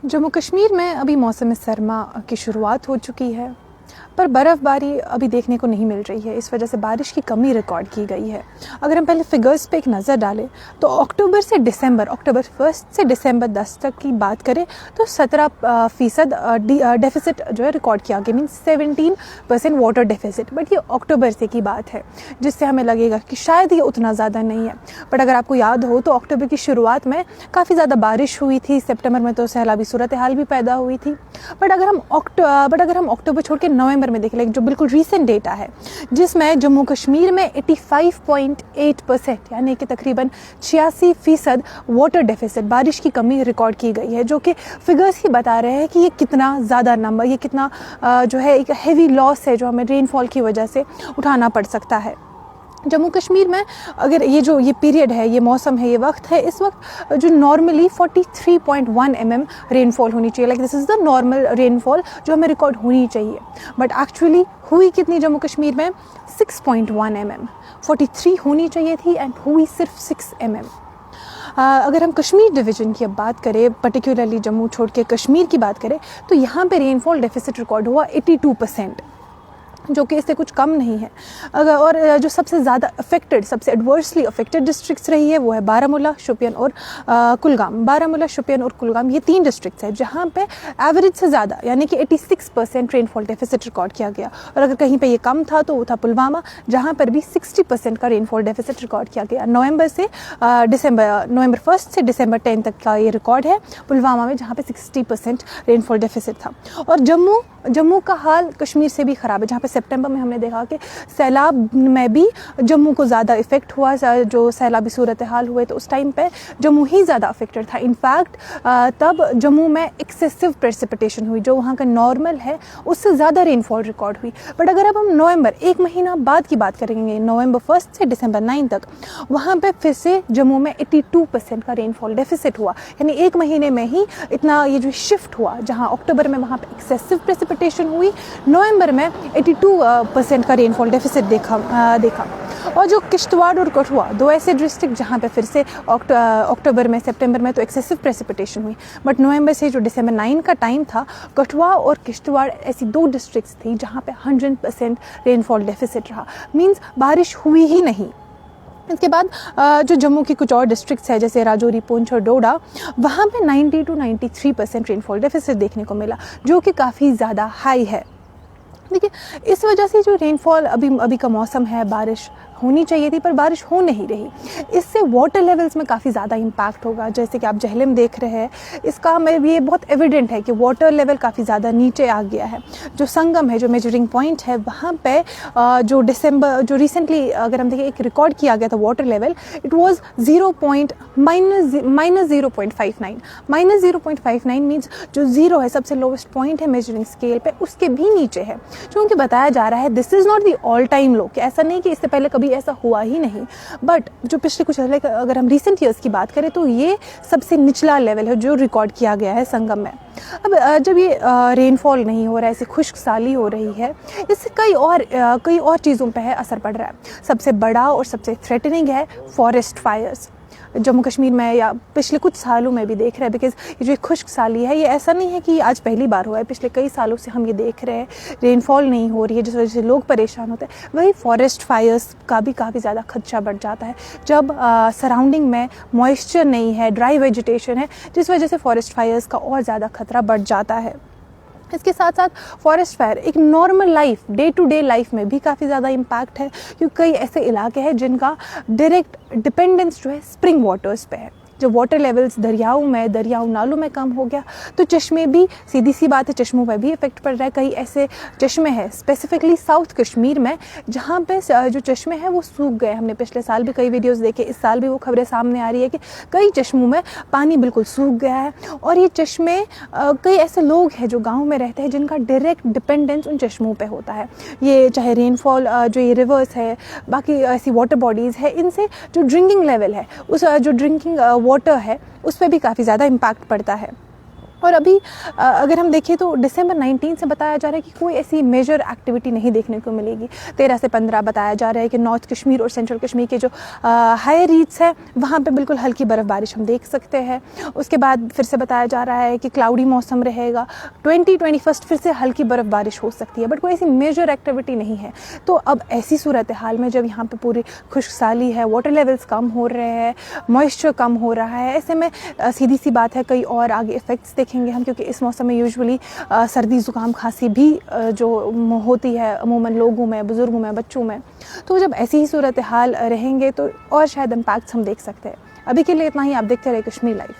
जम्मू कश्मीर में अभी मौसम सरमा की शुरुआत हो चुकी है, पर बर्फ़बारी अभी देखने को नहीं मिल रही है। इस वजह से बारिश की कमी रिकॉर्ड की गई है। अगर हम पहले फिगर्स पे एक नज़र डालें तो अक्टूबर 1 से दिसंबर 10 तक की बात करें तो 17% डेफिसिट जो है रिकॉर्ड किया गया, मीन 17% वाटर डेफिसिट। बट ये अक्टूबर से की बात है, जिससे हमें लगेगा कि शायद ये उतना ज़्यादा नहीं है। बट अगर आपको याद हो तो अक्टूबर की शुरुआत में काफ़ी ज़्यादा बारिश हुई थी। सितंबर में तो सैलाबी सूरत हाल भी पैदा हुई थी। बट अगर हम अक्टूबर छोड़ के नवंबर में देख लें, जो बिल्कुल रीसेंट डेटा है, जिसमें जम्मू कश्मीर में 85.8% यानी कि तकरीबन 86% वाटर डेफिसिट, बारिश की कमी रिकॉर्ड की गई है, जो कि फिगर्स ही बता रहे हैं कि ये कितना ज़्यादा नंबर, ये कितना जो है एक हेवी लॉस है जो हमें रेनफॉल की वजह से उठाना पड़ सकता है। जम्मू कश्मीर में अगर ये पीरियड है, ये मौसम है, ये वक्त है, इस वक्त जो नॉर्मली 43.1 mm रेनफॉल होनी चाहिए, like this is the normal rainfall जो हमें रिकॉर्ड होनी चाहिए। बट एक्चुअली हुई कितनी जम्मू कश्मीर में? 6.1 mm। 43 होनी चाहिए थी एंड हुई सिर्फ 6 mm। अगर हम कश्मीर डिवीज़न की अब बात करें, पर्टिकुलरली जम्मू छोड़ के कश्मीर की बात करें, तो यहाँ पे रेनफॉल डेफिसिट रिकॉर्ड हुआ 82%, जो कि इससे कुछ कम नहीं है। और जो सबसे ज़्यादा अफेक्टेड, सबसे एडवर्सली अफेक्टेड डिस्ट्रिक्ट्स रही है वो है बारामूला, शोपियान और कुलगाम। बारामूला, शोपियान और कुलगाम ये 3 डिस्ट्रिक्ट्स हैं जहाँ पे एवरेज से ज़्यादा यानी कि 86% रेनफॉल डेफिसिट रिकॉर्ड किया गया। और अगर कहीं पे ये कम था तो वो था पुलवामा, जहाँ पर भी 60% का रेनफॉल डेफिसिट रिकॉर्ड किया गया। नवंबर 1 से दिसंबर 10 तक का ये रिकॉर्ड है पुलवामा में, जहाँ पे 60% रेनफॉल डेफिसिट था। और जम्मू का हाल कश्मीर से भी ख़राब है, जहाँ पे सितंबर में हमने देखा कि सैलाब में भी जम्मू को ज़्यादा इफ़ेक्ट हुआ। जो सैलाबी सूरत हाल हुए तो उस टाइम पे जम्मू ही ज़्यादा अफेक्टेड था। इनफैक्ट तब जम्मू में एक्सेसिव प्रेसिपिटेशन हुई, जो वहाँ का नॉर्मल है उससे ज़्यादा रेनफॉल रिकॉर्ड हुई। बट अगर अब हम नवंबर, एक महीना बाद की बात करेंगे, नवंबर 1 से दिसंबर 9 तक, वहाँ पे फिर से जम्मू में 82% का रेनफॉल डेफिसिट हुआ। यानी एक महीने में ही इतना ये जो शिफ्ट हुआ, जहाँ अक्टूबर में वहाँ पे एक्सेसिव प्रेसिपिटेशन हुई, नवंबर में 82% का रेनफॉल डेफिसिट देखा। और जो किश्तवाड़ और कठुआ, 2 ऐसे डिस्ट्रिक्ट जहाँ पे फिर से अक्टूबर में, सितंबर में तो एक्सेसिव प्रेसिपिटेशन हुई, बट नवंबर से जो दिसंबर 9 का टाइम था, कठुआ और किश्तवाड़ ऐसी 2 डिस्ट्रिक्ट्स थी जहाँ पे 100% रेनफॉल डेफिसिट रहा। मीन्स बारिश हुई ही नहीं। इसके बाद जो जम्मू की कुछ और डिस्ट्रिक्ट्स है जैसे राजौरी, पुंछ और डोडा, वहाँ पे 90 to 93% रेनफॉल डेफिसिट देखने को मिला, जो कि काफ़ी ज़्यादा हाई है। देखिए, इस वजह से जो रेनफॉल अभी का मौसम है, बारिश होनी चाहिए थी पर बारिश हो नहीं रही। इससे वाटर लेवल्स में काफ़ी ज़्यादा इम्पैक्ट होगा। जैसे कि आप जहलम देख रहे हैं, इसका हमें ये बहुत एविडेंट है कि वाटर लेवल काफ़ी ज़्यादा नीचे आ गया है। जो संगम है, जो मेजरिंग पॉइंट है, वहाँ पे जो रिसेंटली अगर हम देखें एक रिकॉर्ड किया गया था water level, it was -0.59 means जो ज़ीरो है, सबसे लोवेस्ट पॉइंट है मेजरिंग स्केल पे, उसके भी नीचे है। क्योंकि बताया जा रहा है this is not the all time low, कि ऐसा नहीं कि इससे पहले कभी ऐसा हुआ ही नहीं, बट जो पिछले कुछ अगर हम रिसेंट ईयर्स की बात करें तो ये सबसे निचला लेवल है जो रिकॉर्ड किया गया है संगम में। अब जब ये रेनफॉल नहीं हो रहा है, ऐसी खुश्क साली हो रही है, इससे कई और चीज़ों पे है असर पड़ रहा है। सबसे बड़ा और सबसे थ्रेटनिंग है फॉरेस्ट फायर्स। जम्मू कश्मीर में या पिछले कुछ सालों में भी देख रहे हैं, बिकॉज ये जो खुश्क साली है, ये ऐसा नहीं है कि आज पहली बार हुआ है, पिछले कई सालों से हम ये देख रहे हैं। रेनफॉल नहीं हो रही है जिस वजह से लोग परेशान होते हैं। वही फॉरेस्ट फायर्स का भी काफ़ी ज़्यादा खदशा बढ़ जाता है जब सराउंडिंग में मॉइस्चर नहीं है, ड्राई वेजिटेशन है, जिस वजह से फॉरेस्ट फायर्स का और ज़्यादा खतरा बढ़ जाता है। इसके साथ साथ फॉरेस्ट फायर एक normal life, day to day life में भी काफ़ी ज़्यादा इम्पैक्ट है, क्योंकि कई ऐसे इलाके हैं जिनका डायरेक्ट डिपेंडेंस जो है स्प्रिंग वाटर्स पे है। जब वाटर लेवल्स दरियाओं नालों में कम हो गया तो चश्मे भी, सीधी सी बात है, चश्मों पर भी इफेक्ट पड़ रहा है। कई ऐसे चश्मे हैं स्पेसिफिकली साउथ कश्मीर में जहाँ पे जो चश्मे हैं वो सूख गए। हमने पिछले साल भी कई वीडियोस देखे, इस साल भी वो खबरें सामने आ रही है कि कई चश्मों में पानी बिल्कुल सूख गया है। और ये चश्मे, कई ऐसे लोग हैं जो गाँव में रहते हैं जिनका डायरेक्ट डिपेंडेंस उन चश्मों पर होता है। ये चाहे रेनफॉल, जो ये रिवर्स है, बाकी ऐसी वाटर बॉडीज़ है, इनसे जो ड्रिंकिंग लेवल है, उस जो ड्रिंकिंग वाटर है उस पर भी काफ़ी ज़्यादा इम्पैक्ट पड़ता है। और अभी अगर हम देखें तो दिसंबर 19 से बताया जा रहा है कि कोई ऐसी मेजर एक्टिविटी नहीं देखने को मिलेगी। 13 से 15 बताया जा रहा है कि नॉर्थ कश्मीर और सेंट्रल कश्मीर के जो हायर रीच है वहाँ पे बिल्कुल हल्की बर्फ़बारिश हम देख सकते हैं। उसके बाद फिर से बताया जा रहा है कि क्लाउडी मौसम रहेगा। 21 फिर से हल्की बर्फ़बारिश हो सकती है, बट कोई ऐसी मेजर एक्टिविटी नहीं है। तो अब ऐसी सूरत हाल में जब यहाँ पे पूरी खुशहाली है, वाटर लेवल्स कम हो रहे हैं, मॉइस्चर कम हो रहा है, ऐसे में सीधी सी बात है कई और आगे इफ़ेक्ट्स देखेंगे हम, क्योंकि इस मौसम में यूजुअली सर्दी ज़ुकाम खांसी भी जो होती है अमूमन लोगों में, बुज़ुर्गों में, बच्चों में। तो जब ऐसी ही सूरत हाल रहेंगे तो और शायद इम्पैक्ट्स हम देख सकते हैं। अभी के लिए इतना ही। आप देखते रहे कश्मीर लाइव।